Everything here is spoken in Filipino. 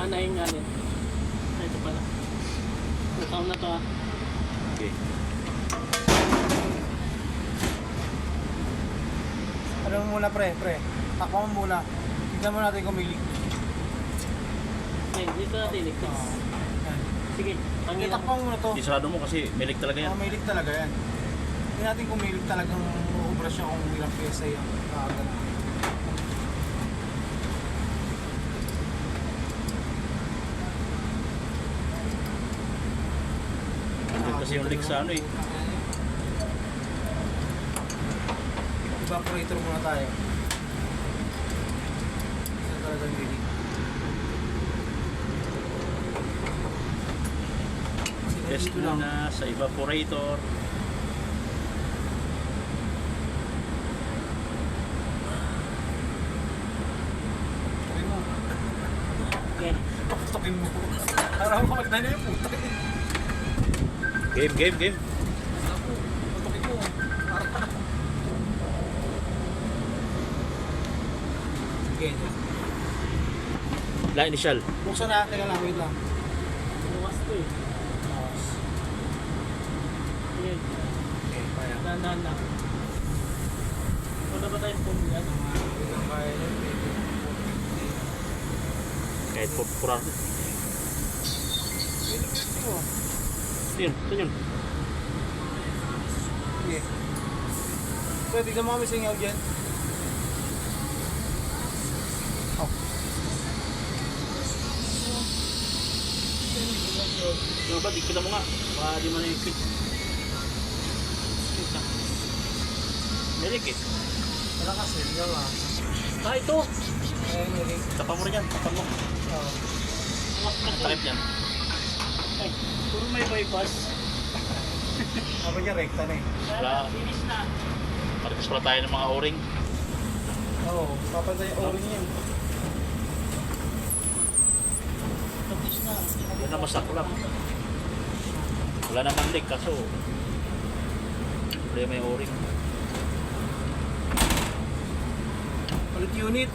Nanay nga rin. Ito pala. Taon na to ah. Okay. Ano mo muna pre? Takpan mo muna. Tignan mo natin kung may leak. Ayun, dito natin iligtas. Yan. Sige, Hindi, takpan mo muna to. Isarado mo kasi may leak talaga yan. May leak talaga yan. Tignan natin kung may leak talagang uubra siya kung ilang pyesa yung kaagad. Andun kasi yung leak sa ano eh. Evaporator muna tayo. Saan talagang may leak? Test Dito lang. muna sa evaporator. Tukin mo. Okay. Tukin mo. Parang makagdan na yung puta eh. Game. Ako, tukin mo. Ganyan. La initial. Buksan na, teka lang, wait lang. Bukas to eh. Sige, Okay, kaya. dahan-dahan lang. Wala ba tayong pumili? Ano? Kaya yun, maybe. Kahit pupura. Yun. Sige. So, tignan mo kami singaw dyan. Oh. Yung ba, kita mo nga. Baka di mo na yung fit. May leak eh. Wala kasi, hindi ba? Ah, ito! Ayun, yung link. Tapan mo rin yan. Tapan mo. Oh. Takip yan. Ay, puro may bypass. Sabi niya, rekta na eh. Wala. Finish na. Paripos pala tayo ng mga o-ring. Oo, papantay yung o-ring yan. Finish na. Yan na masaklap. Wala naman leak kaso problema yung o-ring. Palit unit.